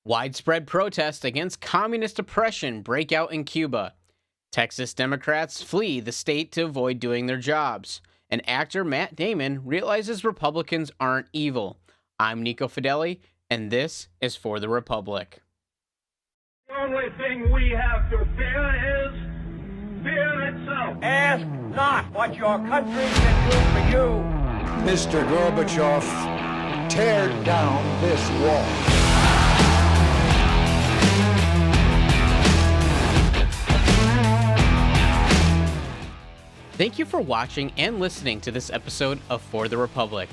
Widespread protests against communist oppression break out in Cuba. Texas Democrats flee the state to avoid doing their jobs. And actor Matt Damon realizes Republicans aren't evil. I'm Nico Fideli, and this is For the Republic. The only thing we have to fear is fear itself. Ask not what your country can do for you. Mr. Gorbachev, tear down this wall. Thank you for watching and listening to this episode of For the Republic.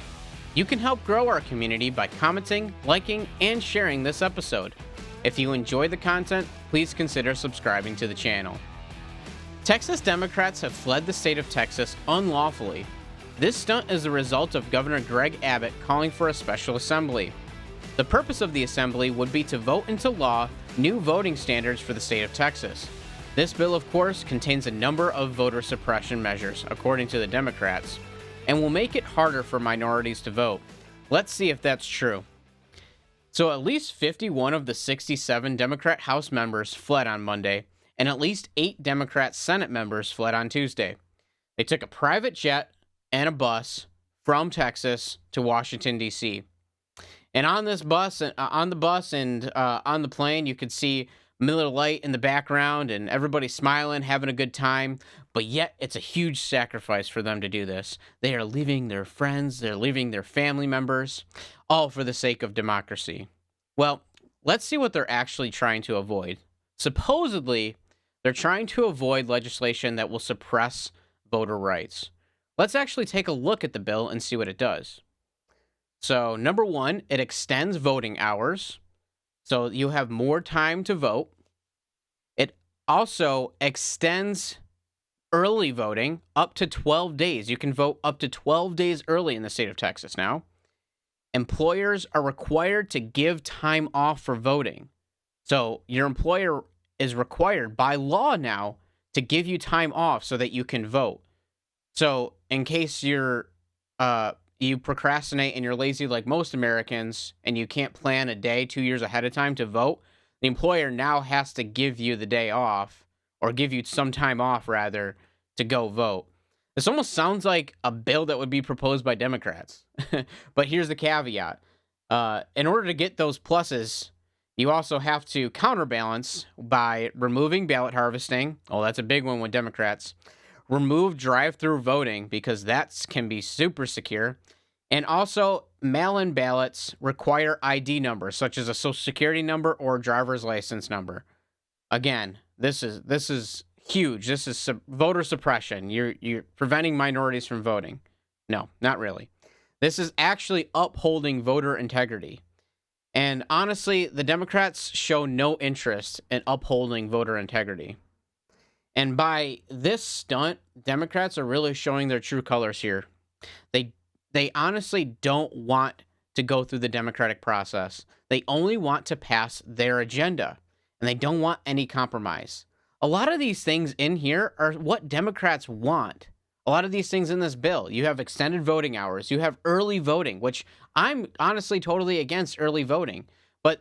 You can help grow our community by commenting, liking, and sharing this episode. If you enjoy the content, please consider subscribing to the channel. Texas Democrats have fled the state of Texas unlawfully. This stunt is the result of Governor Greg Abbott calling for a special assembly. The purpose of the assembly would be to vote into law new voting standards for the state of Texas. This bill, of course, contains a number of voter suppression measures, according to the Democrats, and will make it harder for minorities to vote. Let's see if that's true. So at least 51 of the 67 Democrat House members fled on Monday, and at least 8 Democrat Senate members fled on Tuesday. They took a private jet and a bus from Texas to Washington, D.C. And on this bus, and on the plane, you could see Miller Lite in the background and everybody smiling, having a good time. But yet, it's a huge sacrifice for them to do this. They are leaving their friends, they're leaving their family members, all for the sake of democracy. Well, let's see what they're actually trying to avoid. Supposedly, they're trying to avoid legislation that will suppress voter rights. Let's actually take a look at the bill and see what it does. So, number one, it extends voting hours, so you have more time to vote. It also extends early voting up to 12 days. You can vote up to 12 days early in the state of Texas now. Employers are required to give time off for voting. So your employer is required by law now to give you time off so that you can vote. So in case you procrastinate and you're lazy like most Americans and you can't plan a day 2 years ahead of time to vote, the employer now has to give you the day off, or give you some time off rather, to go vote. This almost sounds like a bill that would be proposed by Democrats. But here's the caveat. In order to get those pluses, you also have to counterbalance by removing ballot harvesting. Oh, that's a big one with Democrats. Remove drive-through voting, because that can be super secure. And also, mail-in ballots require ID numbers, such as a social security number or a driver's license number. Again, this is huge. This is voter suppression. You're preventing minorities from voting. No, not really. This is actually upholding voter integrity. And honestly, the Democrats show no interest in upholding voter integrity. And by this stunt, Democrats are really showing their true colors here. They honestly don't want to go through the democratic process. They only want to pass their agenda, and they don't want any compromise. A lot of these things in here are what Democrats want. A lot of these things in this bill. You have extended voting hours. You have early voting, which I'm honestly totally against early voting. But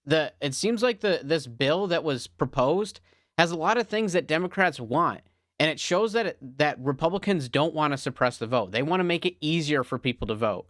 it seems like this bill that was proposed has a lot of things that Democrats want. And it shows that Republicans don't want to suppress the vote. They want to make it easier for people to vote.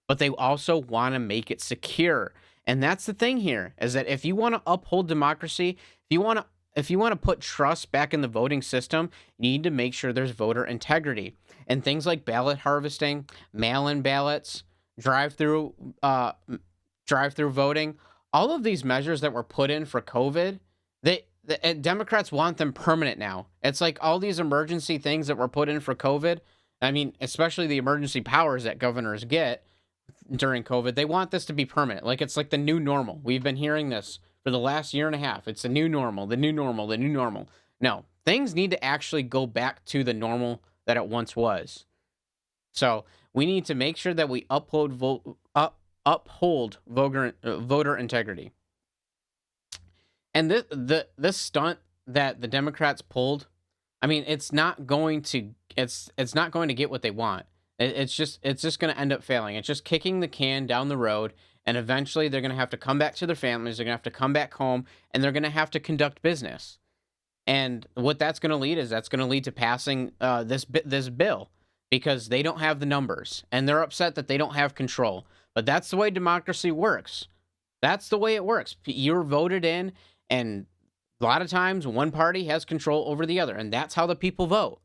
But they also want to make it secure. And that's the thing here, is that if you want to uphold democracy, if you want to put trust back in the voting system, you need to make sure there's voter integrity. And things like ballot harvesting, mail-in ballots, drive-through voting, all of these measures that were put in for COVID, and Democrats want them permanent now. It's like all these emergency things that were put in for COVID. I mean, especially the emergency powers that governors get during COVID. They want this to be permanent. Like it's like the new normal. We've been hearing this for the last year and a half. It's the new normal, the new normal, the new normal. No, things need to actually go back to the normal that it once was. So we need to make sure that we uphold voter integrity. And this stunt that the Democrats pulled, I mean, it's not going to get what they want. It's just going to end up failing. It's just kicking the can down the road And eventually they're going to have to come back to their families. They're going to have to come back home, and they're going to have to conduct business. And what that's going to lead is that's going to lead to passing this bill, because they don't have the numbers and they're upset that they don't have control. But that's the way democracy works. That's the way it works. You're voted in, and a lot of times one party has control over the other, and that's how the people vote.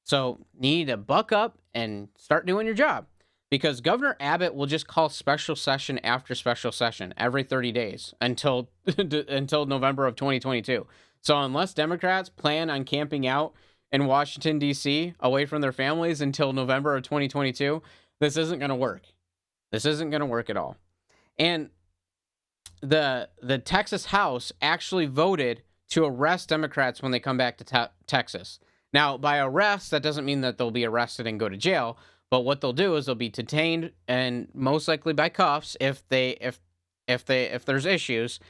So you need to buck up and start doing your job, because Governor Abbott will just call special session after special session every 30 days until November of 2022. So unless Democrats plan on camping out in Washington, D.C., away from their families until November of 2022, this isn't going to work. This isn't going to work at all. And the Texas House actually voted to arrest Democrats when they come back to Texas. Now, by arrest, that doesn't mean that they'll be arrested and go to jail, but what they'll do is they'll be detained, and most likely by cuffs if there's issues,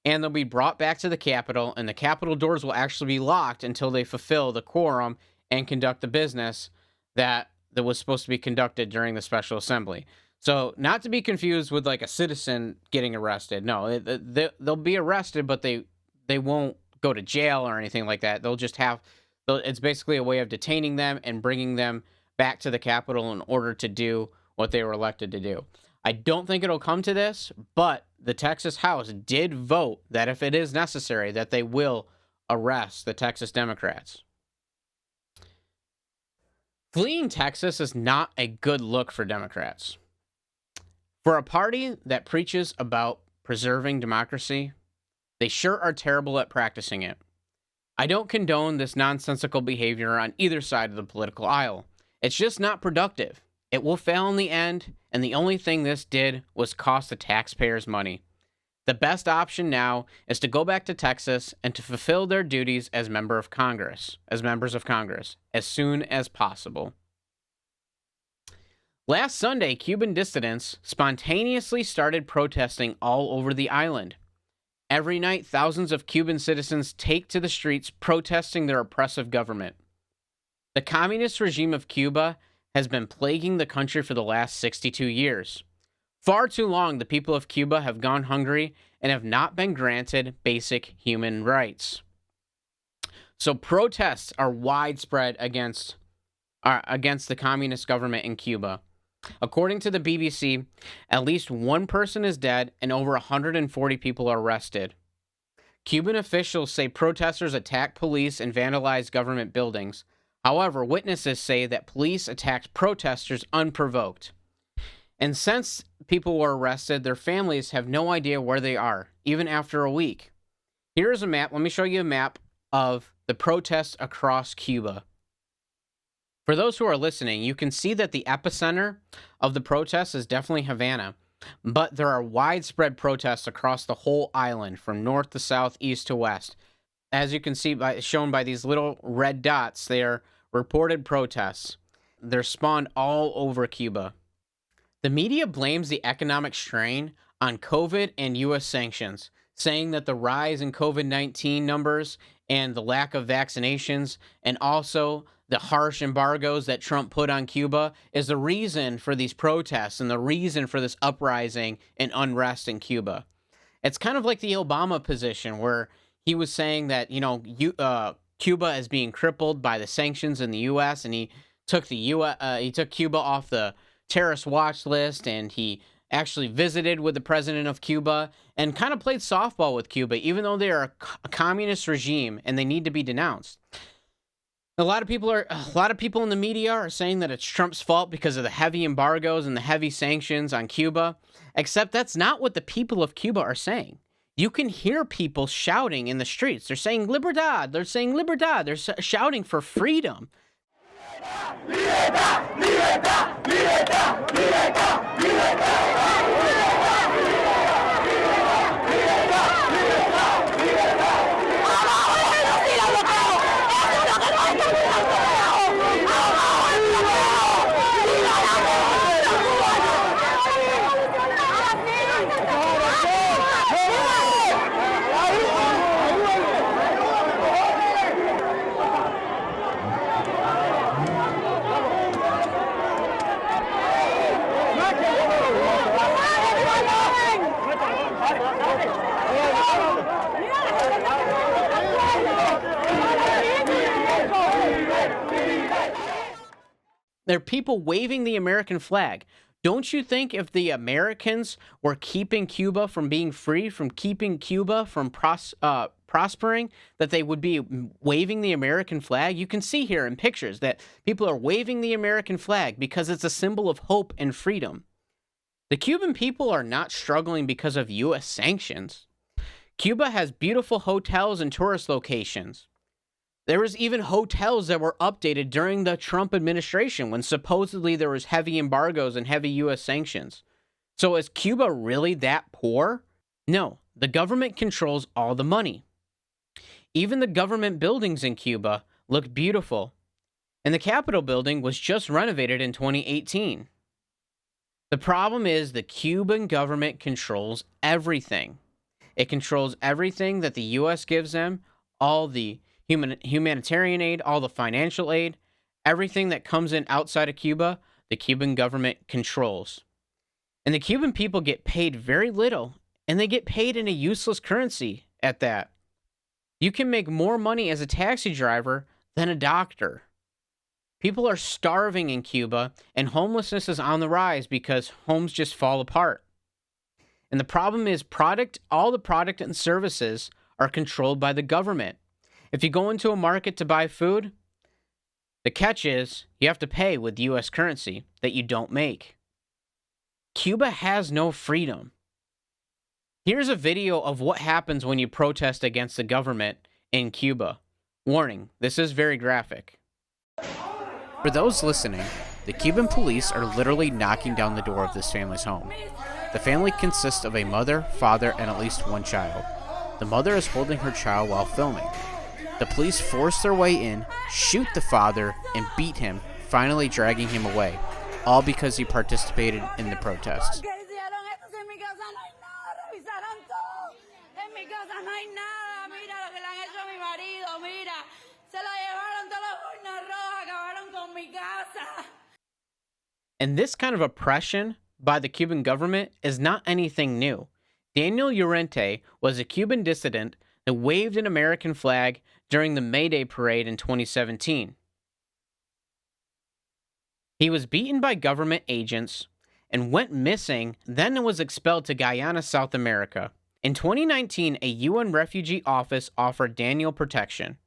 and they'll be brought back to the Capitol, and the Capitol doors will actually be locked until they fulfill the quorum and conduct the business that was supposed to be conducted during the special assembly. So not to be confused with like a citizen getting arrested. No, they'll be arrested, but they won't go to jail or anything like that. It's basically a way of detaining them and bringing them back to the Capitol in order to do what they were elected to do. I don't think it'll come to this, but the Texas House did vote that if it is necessary, that they will arrest the Texas Democrats. Fleeing Texas is not a good look for Democrats. For a party that preaches about preserving democracy, they sure are terrible at practicing it. I don't condone this nonsensical behavior on either side of the political aisle. It's just not productive. It will fail in the end, and the only thing this did was cost the taxpayers money. The best option now is to go back to Texas and to fulfill their duties as members of Congress, as soon as possible. Last Sunday, Cuban dissidents spontaneously started protesting all over the island. Every night, thousands of Cuban citizens take to the streets protesting their oppressive government. The communist regime of Cuba has been plaguing the country for the last 62 years. Far too long, the people of Cuba have gone hungry and have not been granted basic human rights. So protests are widespread against the communist government in Cuba. According to the BBC, at least one person is dead and over 140 people are arrested. Cuban officials say protesters attacked police and vandalized government buildings. However, witnesses say that police attacked protesters unprovoked. And since people were arrested, their families have no idea where they are, even after a week. Here is a map. Let me show you a map of the protests across Cuba. For those who are listening, you can see that the epicenter of the protests is definitely Havana, but there are widespread protests across the whole island, from north to south, east to west. As you can see, shown by these little red dots, they are reported protests. They're spawned all over Cuba. The media blames the economic strain on COVID and U.S. sanctions, saying that the rise in COVID-19 numbers and the lack of vaccinations, and also the harsh embargoes that Trump put on Cuba, is the reason for these protests and the reason for this uprising and unrest in Cuba. It's kind of like the Obama position, where he was saying that, Cuba is being crippled by the sanctions in the U.S., and he took Cuba off the terrorist watch list, and he actually visited with the president of Cuba and kind of played softball with Cuba, even though they are a communist regime and they need to be denounced. A lot of people in the media are saying that it's Trump's fault because of the heavy embargoes and the heavy sanctions on Cuba, except that's not what the people of Cuba are saying. You can hear people shouting in the streets. They're saying libertad. They're saying libertad. They're shouting for freedom. Libertad, libertad, libertad, libertad, libertad. There are people waving the American flag. Don't you think if the Americans were keeping Cuba from being free, from keeping Cuba from prospering, that they would be waving the American flag? You can see here in pictures that people are waving the American flag because it's a symbol of hope and freedom. The Cuban people are not struggling because of U.S. sanctions. Cuba has beautiful hotels and tourist locations. There was even hotels that were updated during the Trump administration when supposedly there was heavy embargoes and heavy U.S. sanctions. So is Cuba really that poor? No, the government controls all the money. Even the government buildings in Cuba look beautiful. And the Capitol building was just renovated in 2018. The problem is the Cuban government controls everything. It controls everything that the U.S. gives them, all the humanitarian aid, all the financial aid, everything that comes in outside of Cuba, the Cuban government controls. And the Cuban people get paid very little, and they get paid in a useless currency at that. You can make more money as a taxi driver than a doctor. People are starving in Cuba, and homelessness is on the rise because homes just fall apart. And the problem is all the product and services are controlled by the government. If you go into a market to buy food, the catch is you have to pay with U.S. currency that you don't make. Cuba has no freedom. Here's a video of what happens when you protest against the government in Cuba. Warning, this is very graphic. For those listening, the Cuban police are literally knocking down the door of this family's home. The family consists of a mother, father, and at least one child. The mother is holding her child while filming. The police force their way in, shoot the father, and beat him, finally dragging him away, all because he participated in the protest. And this kind of oppression by the Cuban government is not anything new. Daniel Llorente was a Cuban dissident that waved an American flag during the May Day parade in 2017. He was beaten by government agents and went missing, then was expelled to Guyana, South America. In 2019, a UN refugee office offered Daniel protection.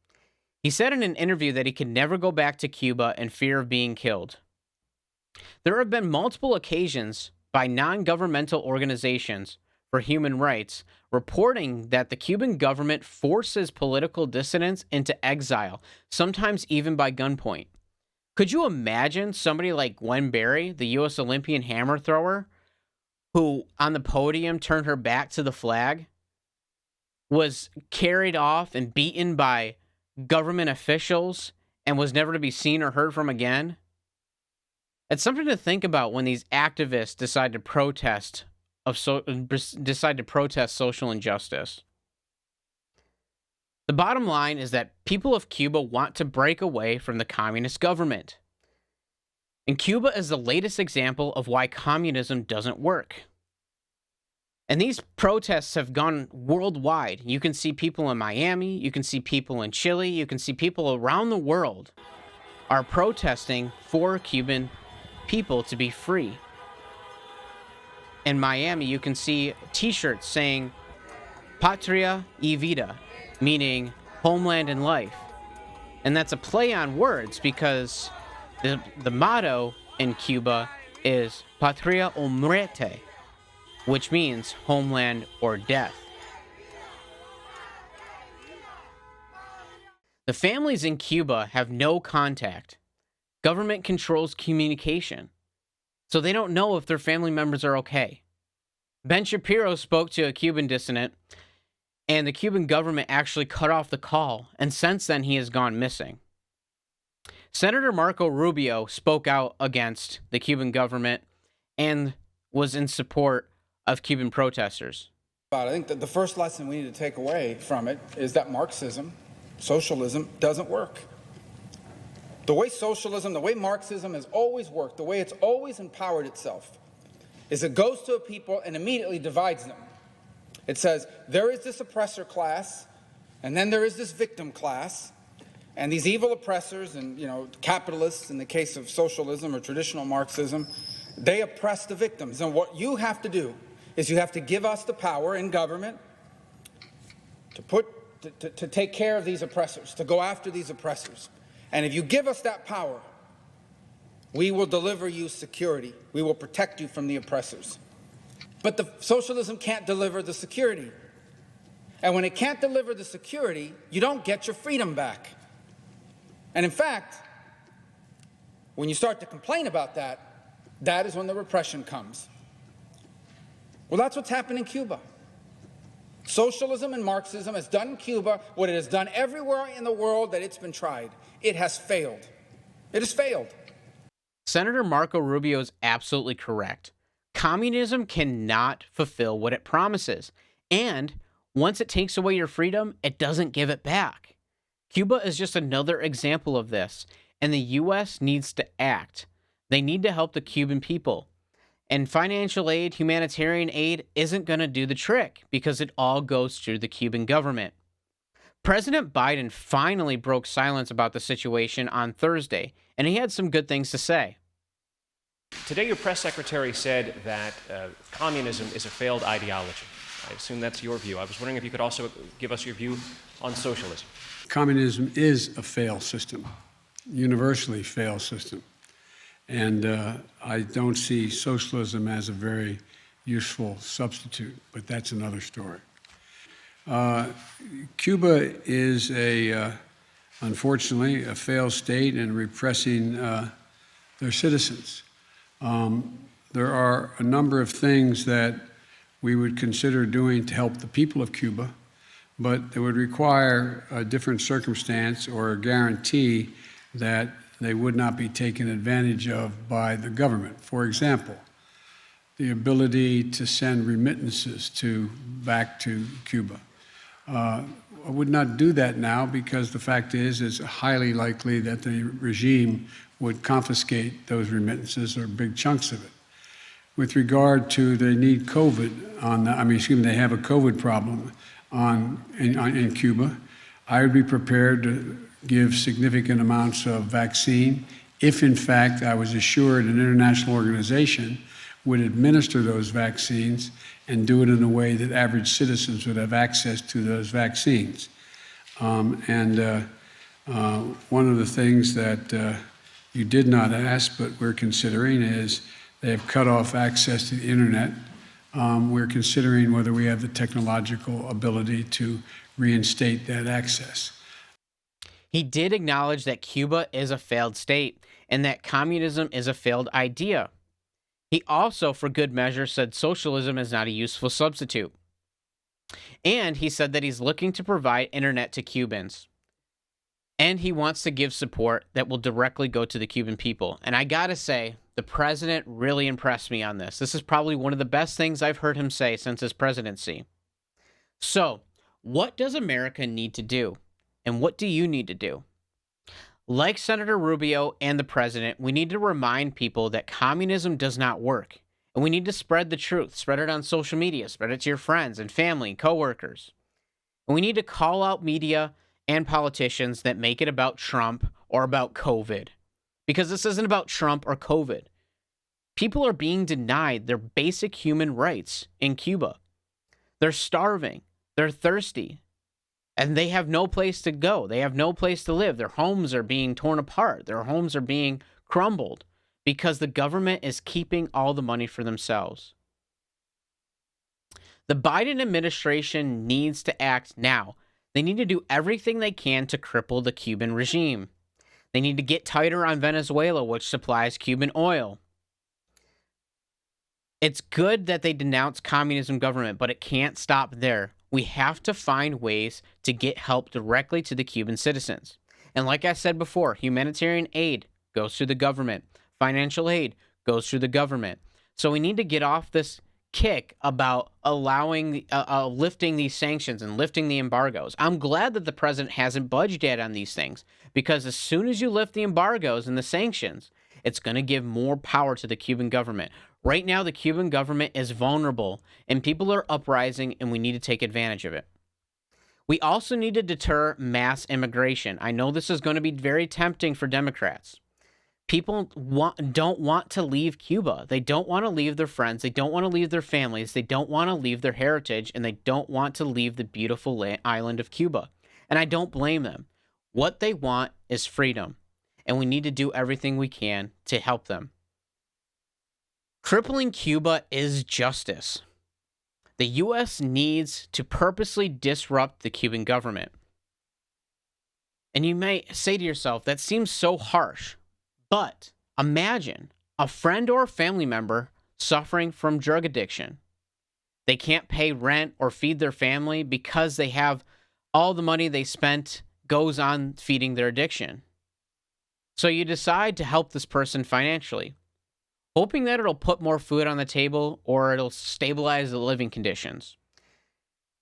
He said in an interview that he could never go back to Cuba in fear of being killed. There have been multiple occasions by non-governmental organizations for human rights reporting that the Cuban government forces political dissidents into exile, sometimes even by gunpoint. Could you imagine somebody like Gwen Berry, the U.S. Olympian hammer thrower, who on the podium turned her back to the flag, was carried off and beaten by government officials and was never to be seen or heard from again? It's something to think about when these activists decide to protest social injustice. The bottom line is that people of Cuba want to break away from the communist government. And Cuba is the latest example of why communism doesn't work. And these protests have gone worldwide. You can see people in Miami, you can see people in Chile, you can see people around the world are protesting for Cuban people to be free. In Miami, you can see t-shirts saying Patria y Vida, meaning homeland and life. And that's a play on words because the motto in Cuba is Patria o Muerte, which means homeland or death. The families in Cuba have no contact. Government controls communication, so they don't know if their family members are okay. Ben Shapiro spoke to a Cuban dissident, and the Cuban government actually cut off the call, and since then he has gone missing. Senator Marco Rubio spoke out against the Cuban government and was in support of Cuban protesters. I think that the first lesson we need to take away from it is that Marxism, socialism, doesn't work. The way socialism, the way Marxism has always worked, the way it's always empowered itself, is it goes to a people and immediately divides them. It says there is this oppressor class, and then there is this victim class, and these evil oppressors and, capitalists, in the case of socialism or traditional Marxism, they oppress the victims. And what you have to do is you have to give us the power in government to take care of these oppressors, to go after these oppressors. And if you give us that power, we will deliver you security. We will protect you from the oppressors. But the socialism can't deliver the security. And when it can't deliver the security, you don't get your freedom back. And in fact, when you start to complain about that, that is when the repression comes. Well, that's what's happened in Cuba. Socialism and Marxism has done in Cuba what it has done everywhere in the world that it's been tried. It has failed. It has failed. Senator Marco Rubio is absolutely correct. Communism cannot fulfill what it promises. And once it takes away your freedom, it doesn't give it back. Cuba is just another example of this, and the U.S. needs to act. They need to help the Cuban people. And financial aid, humanitarian aid, isn't going to do the trick because it all goes through the Cuban government. President Biden finally broke silence about the situation on Thursday, and he had some good things to say. Today, your press secretary said that communism is a failed ideology. I assume that's your view. I was wondering if you could also give us your view on socialism. Communism is a failed system, universally failed system. And I don't see socialism as a very useful substitute, but that's another story. Cuba is unfortunately, a failed state in repressing their citizens. There are a number of things that we would consider doing to help the people of Cuba, but it would require a different circumstance or a guarantee that they would not be taken advantage of by the government. For example, the ability to send remittances back to Cuba. I would not do that now because the fact is it's highly likely that the regime would confiscate those remittances or big chunks of it. With regard to they need COVID they have a COVID problem in Cuba, I would be prepared to give significant amounts of vaccine if, in fact, I was assured an international organization would administer those vaccines and do it in a way that average citizens would have access to those vaccines. One of the things that you did not ask, but we're considering, is they have cut off access to the internet. We're considering whether we have the technological ability to reinstate that access. He did acknowledge that Cuba is a failed state and that communism is a failed idea. He also, for good measure, said socialism is not a useful substitute. And he said that he's looking to provide internet to Cubans. And he wants to give support that will directly go to the Cuban people. And I gotta say, the president really impressed me on this. This is probably one of the best things I've heard him say since his presidency. So, what does America need to do? And what do you need to do? Like Senator Rubio and the president, we need to remind people that communism does not work. And we need to spread the truth. Spread it on social media. Spread it to your friends and family and coworkers. And we need to call out media and politicians that make it about Trump or about COVID. Because this isn't about Trump or COVID. People are being denied their basic human rights in Cuba. They're starving. They're thirsty. And they have no place to go. They have no place to live. Their homes are being torn apart. Their homes are being crumbled because the government is keeping all the money for themselves. The Biden administration needs to act now. They need to do everything they can to cripple the Cuban regime. They need to get tighter on Venezuela, which supplies Cuban oil. It's good that they denounce communism government, but it can't stop there. We have to find ways to get help directly to the Cuban citizens. And like I said before, humanitarian aid goes through the government. Financial aid goes through the government. So we need to get off this kick about allowing, lifting these sanctions and lifting the embargoes. I'm glad that the president hasn't budged yet on these things, because as soon as you lift the embargoes and the sanctions, it's going to give more power to the Cuban government. Right now, the Cuban government is vulnerable, and people are uprising, and we need to take advantage of it. We also need to deter mass immigration. I know this is going to be very tempting for Democrats. People don't want to leave Cuba. They don't want to leave their friends. They don't want to leave their families. They don't want to leave their heritage, and they don't want to leave the beautiful island of Cuba. And I don't blame them. What they want is freedom, and we need to do everything we can to help them. Crippling Cuba is justice. The U.S. needs to purposely disrupt the Cuban government. And you may say to yourself, that seems so harsh. But imagine a friend or a family member suffering from drug addiction. They can't pay rent or feed their family because they have all the money they spent goes on feeding their addiction. So you decide to help this person financially, hoping that it'll put more food on the table or it'll stabilize the living conditions.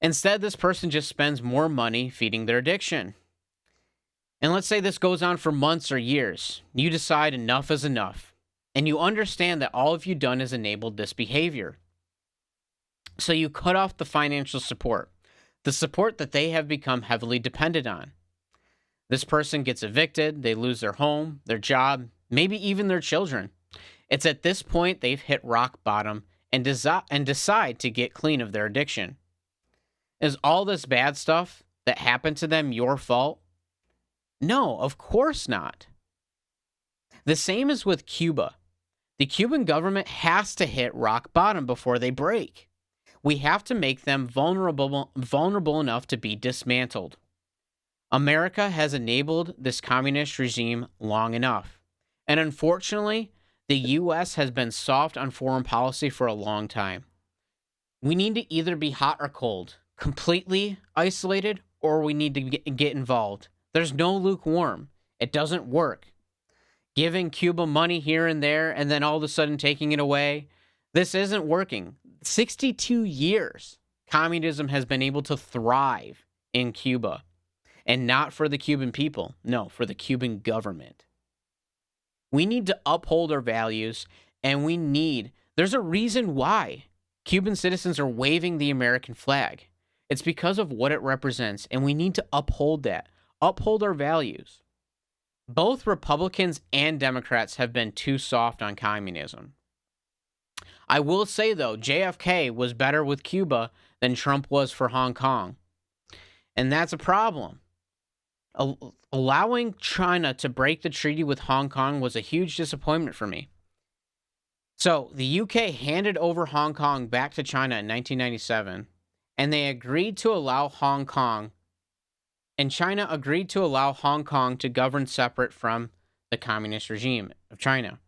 Instead, this person just spends more money feeding their addiction. And let's say this goes on for months or years. You decide enough is enough, and you understand that all of you done is enabled this behavior. So you cut off the financial support, the support that they have become heavily dependent on. This person gets evicted, they lose their home, their job, maybe even their children. It's at this point they've hit rock bottom and decide to get clean of their addiction. Is all this bad stuff that happened to them your fault? No, of course not. The same is with Cuba. The Cuban government has to hit rock bottom before they break. We have to make them vulnerable enough to be dismantled. America has enabled this communist regime long enough. And unfortunately, the U.S. has been soft on foreign policy for a long time. We need to either be hot or cold, completely isolated, or we need to get involved. There's no lukewarm. It doesn't work. Giving Cuba money here and there and then all of a sudden taking it away, this isn't working. 62 years, communism has been able to thrive in Cuba. And not for the Cuban people. No, for the Cuban government. We need to uphold our values, and there's a reason why Cuban citizens are waving the American flag. It's because of what it represents, and we need to uphold that. Uphold our values. Both Republicans and Democrats have been too soft on communism. I will say, though, JFK was better with Cuba than Trump was for Hong Kong. And that's a problem. Allowing China to break the treaty with Hong Kong was a huge disappointment for me. So the UK handed over Hong Kong back to China in 1997, and they agreed to allow Hong Kong, and China agreed to allow Hong Kong to govern separate from the communist regime of China.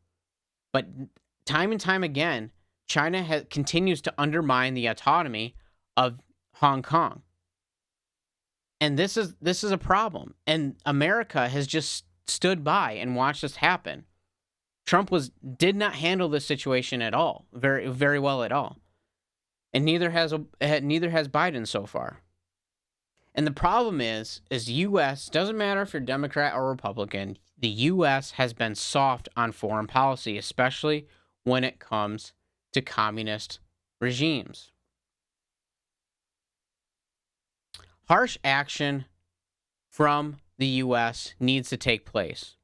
But time and time again, China continues to undermine the autonomy of Hong Kong. And this is a problem. And America has just stood by and watched this happen. Trump did not handle this situation at all, very, very well at all. And neither has Biden so far. And the problem is U.S., doesn't matter if you're Democrat or Republican, the U.S. has been soft on foreign policy, especially when it comes to communist regimes. Harsh action from the U.S. needs to take place.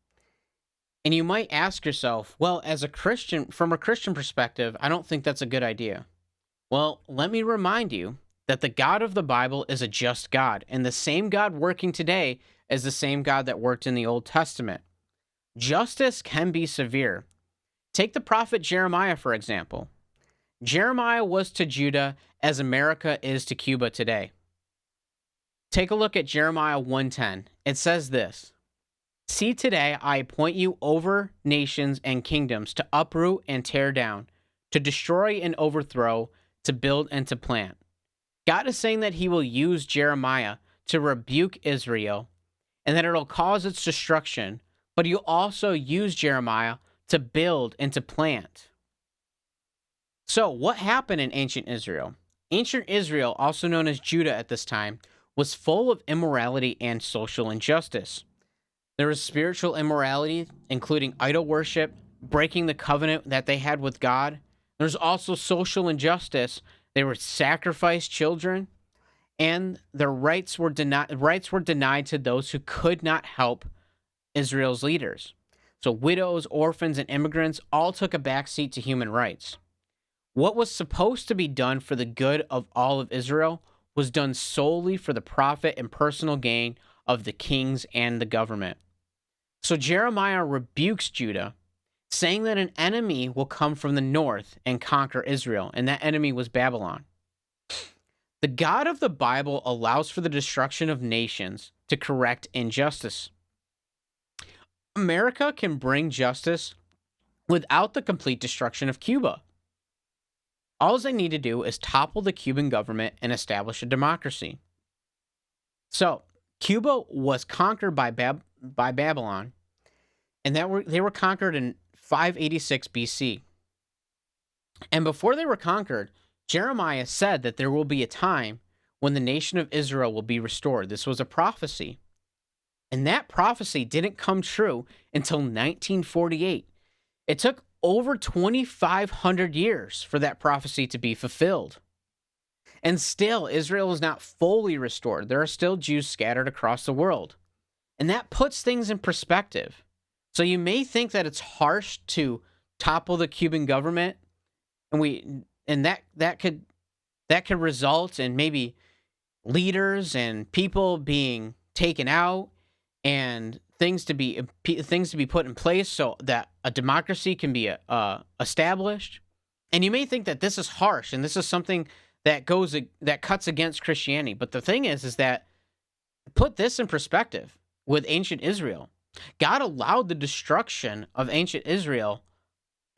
And you might ask yourself, well, from a Christian perspective, I don't think that's a good idea. Well, let me remind you that the God of the Bible is a just God, and the same God working today is the same God that worked in the Old Testament. Justice can be severe. Take the prophet Jeremiah, for example. Jeremiah was to Judah as America is to Cuba today. Take a look at Jeremiah 1:10. It says this: "See, today I appoint you over nations and kingdoms to uproot and tear down, to destroy and overthrow, to build and to plant." God is saying that he will use Jeremiah to rebuke Israel and that it'll cause its destruction, but he'll also use Jeremiah to build and to plant. So what happened in ancient Israel? Ancient Israel, also known as Judah at this time, was full of immorality and social injustice. There was spiritual immorality, including idol worship, breaking the covenant that they had with God, There's also social injustice. They were sacrificed children, and their rights were denied to those who could not help Israel's leaders. So widows, orphans, and immigrants all took a backseat to human rights. What was supposed to be done for the good of all of Israel was done solely for the profit and personal gain of the kings and the government. So Jeremiah rebukes Judah, saying that an enemy will come from the north and conquer Israel, and that enemy was Babylon. The God of the Bible allows for the destruction of nations to correct injustice. America can bring justice without the complete destruction of Cuba. All they need to do is topple the Cuban government and establish a democracy. So, Cuba was conquered by Babylon, and they were conquered in 586 BC. And before they were conquered, Jeremiah said that there will be a time when the nation of Israel will be restored. This was a prophecy. And that prophecy didn't come true until 1948. It took over 2,500 years for that prophecy to be fulfilled. And still, Israel is not fully restored. There are still Jews scattered across the world. And that puts things in perspective. So you may think that it's harsh to topple the Cuban government, and that could result in maybe leaders and people being taken out and things to be put in place so that a democracy can be established. And you may think that this is harsh and this is something that cuts against Christianity. But the thing is that put this in perspective with ancient Israel. God allowed the destruction of ancient Israel,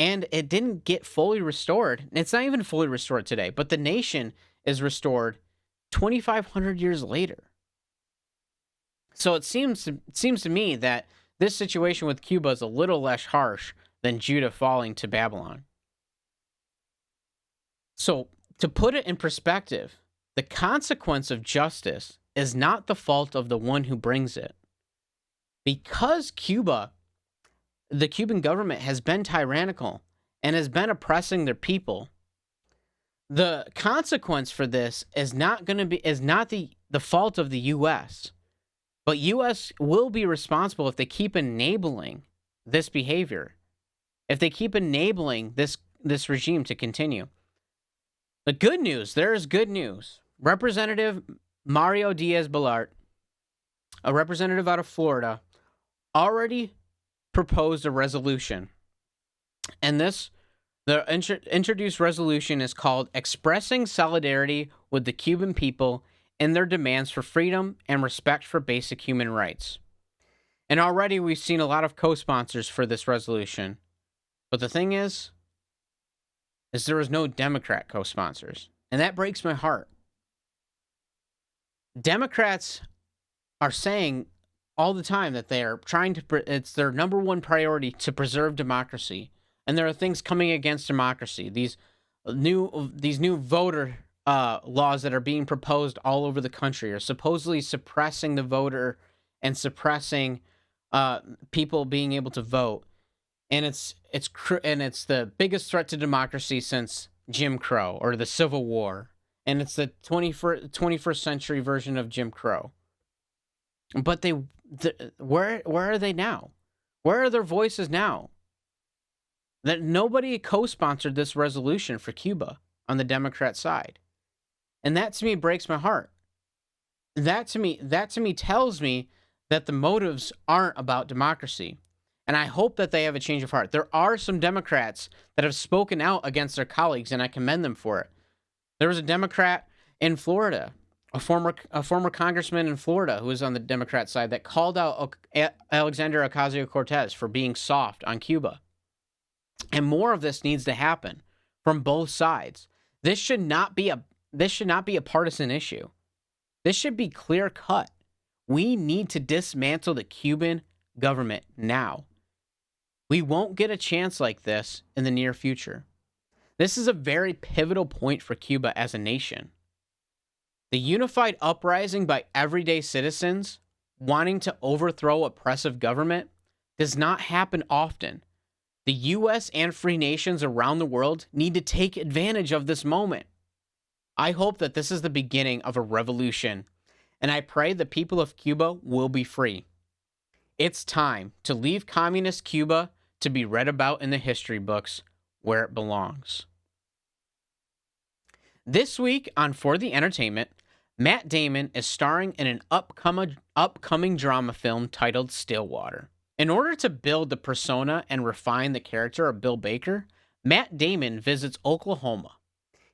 and it didn't get fully restored. It's not even fully restored today, but the nation is restored 2,500 years later. So it seems to me that this situation with Cuba is a little less harsh than Judah falling to Babylon. So to put it in perspective, the consequence of justice is not the fault of the one who brings it. Because the Cuban government has been tyrannical and has been oppressing their people, the consequence for this is not the fault of the U.S., but U.S. will be responsible if they keep enabling this behavior, if they keep enabling this regime to continue. The good news, there is good news. Representative Mario Diaz-Balart, a representative out of Florida, already proposed a resolution. And the introduced resolution is called Expressing Solidarity with the Cuban People in Their Demands for Freedom and Respect for Basic Human Rights. And already we've seen a lot of co-sponsors for this resolution. But the thing is there was no Democrat co-sponsors. And that breaks my heart. Democrats are saying all the time that they are it's their number one priority to preserve democracy. And there are things coming against democracy. These new voter laws that are being proposed all over the country are supposedly suppressing the voter and suppressing people being able to vote. And it's the biggest threat to democracy since Jim Crow or the Civil War. And it's the 21st century version of Jim Crow. But where are they now? Where are their voices now? That nobody co-sponsored this resolution for Cuba on the Democrat side. And that to me breaks my heart. That to me tells me that the motives aren't about democracy. And I hope that they have a change of heart. There are some Democrats that have spoken out against their colleagues, and I commend them for it. There was a Democrat in Florida, a former congressman in Florida who was on the Democrat side that called out Alexandria Ocasio-Cortez for being soft on Cuba. And more of this needs to happen from both sides. This should not be a partisan issue. This should be clear cut. We need to dismantle the Cuban government now. We won't get a chance like this in the near future. This is a very pivotal point for Cuba as a nation. The unified uprising by everyday citizens wanting to overthrow oppressive government does not happen often. The US and free nations around the world need to take advantage of this moment. I hope that this is the beginning of a revolution, and I pray the people of Cuba will be free. It's time to leave communist Cuba to be read about in the history books where it belongs. This week on For the Entertainment, Matt Damon is starring in an upcoming drama film titled Stillwater. In order to build the persona and refine the character of Bill Baker, Matt Damon visits Oklahoma.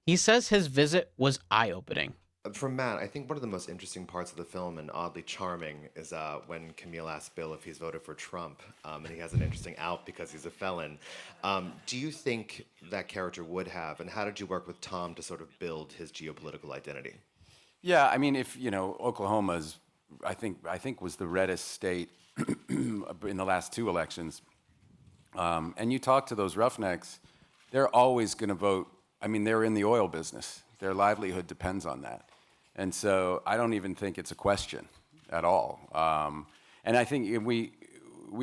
He says his visit was eye-opening. For Matt, I think one of the most interesting parts of the film, and oddly charming, is when Camille asks Bill if he's voted for Trump, and he has an interesting out because he's a felon. Do you think that character would have, and how did you work with Tom to sort of build his geopolitical identity? Yeah, I mean, if Oklahoma's, I think was the reddest state in the last 2 elections, and you talk to those roughnecks, they're always going to vote. I mean, they're in the oil business. Their livelihood depends on that. And so I don't even think it's a question at all. And I think we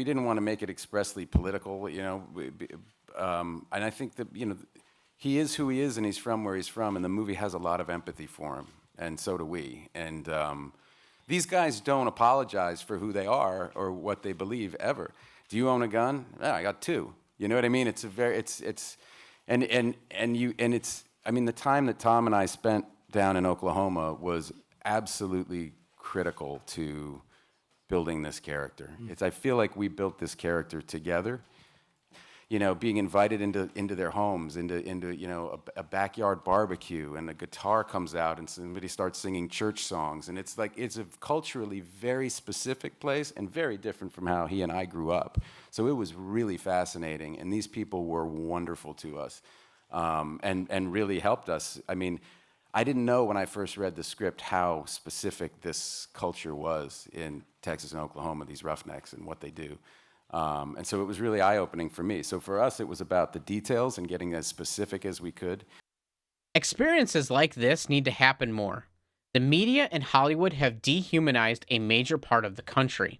didn't want to make it expressly political, and I think that, he is who he is and he's from where he's from, and the movie has a lot of empathy for him, and so do we. And these guys don't apologize for who they are or what they believe ever. Do you own a gun? Yeah, I got 2. You know what I mean? It's a very, I mean, the time that Tom and I spent down in Oklahoma was absolutely critical to building this character. I feel like we built this character together. Being invited into their homes, into a backyard barbecue, and a guitar comes out and somebody starts singing church songs, and it's a culturally very specific place and very different from how he and I grew up. So it was really fascinating, and these people were wonderful to us. And really helped us. I mean, I didn't know when I first read the script how specific this culture was in Texas and Oklahoma, these roughnecks and what they do. And so it was really eye-opening for me. So for us, it was about the details and getting as specific as we could. Experiences like this need to happen more. The media and Hollywood have dehumanized a major part of the country,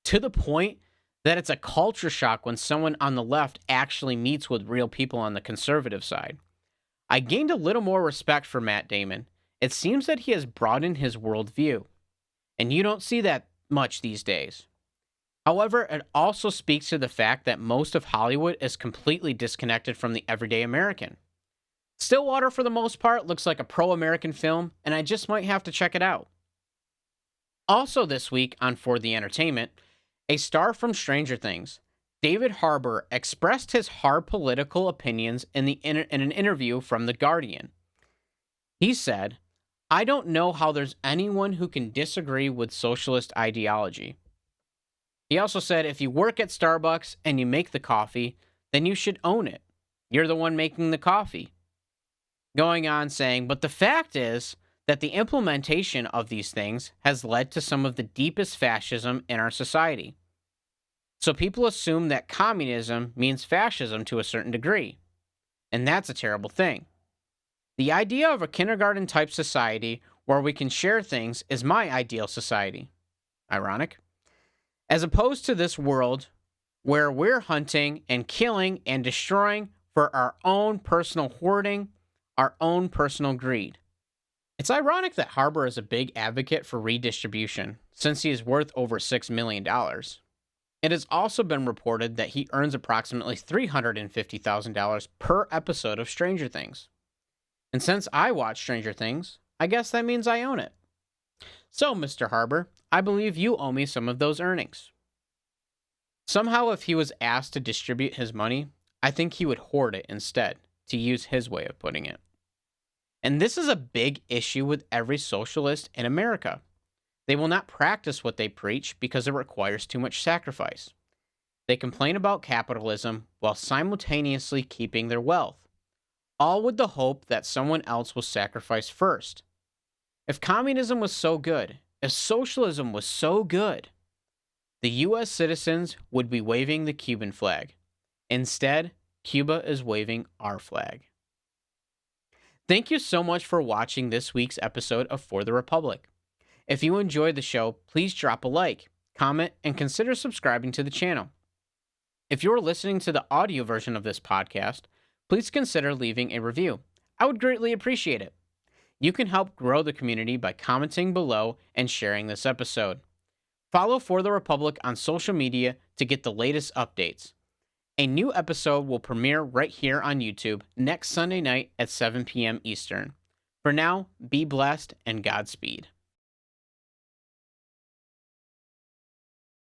to the point that it's a culture shock when someone on the left actually meets with real people on the conservative side. I gained a little more respect for Matt Damon. It seems that he has broadened his worldview, and you don't see that much these days. However, it also speaks to the fact that most of Hollywood is completely disconnected from the everyday American. Stillwater, for the most part, looks like a pro-American film, and I just might have to check it out. Also this week on For the Entertainment, a star from Stranger Things, David Harbour, expressed his hard political opinions in an interview from The Guardian. He said, "I don't know how there's anyone who can disagree with socialist ideology." He also said, if you work at Starbucks and you make the coffee, then you should own it. You're the one making the coffee. Going on saying, but the fact is that the implementation of these things has led to some of the deepest fascism in our society. So people assume that communism means fascism to a certain degree, and that's a terrible thing. The idea of a kindergarten-type society where we can share things is my ideal society. Ironic. As opposed to this world where we're hunting and killing and destroying for our own personal hoarding, our own personal greed. It's ironic that Harbour is a big advocate for redistribution, since he is worth over $6 million. It has also been reported that he earns approximately $350,000 per episode of Stranger Things. And since I watch Stranger Things, I guess that means I own it. So, Mr. Harbour, I believe you owe me some of those earnings. Somehow, if he was asked to distribute his money, I think he would hoard it instead, to use his way of putting it. And this is a big issue with every socialist in America. They will not practice what they preach because it requires too much sacrifice. They complain about capitalism while simultaneously keeping their wealth, all with the hope that someone else will sacrifice first. If communism was so good, if socialism was so good, the U.S. citizens would be waving the Cuban flag. Instead, Cuba is waving our flag. Thank you so much for watching this week's episode of For the Republic. If you enjoyed the show, please drop a like, comment, and consider subscribing to the channel. If you're listening to the audio version of this podcast, please consider leaving a review. I would greatly appreciate it. You can help grow the community by commenting below and sharing this episode. Follow For the Republic on social media to get the latest updates. A new episode will premiere right here on YouTube next Sunday night at 7 p.m. Eastern. For now, be blessed and Godspeed.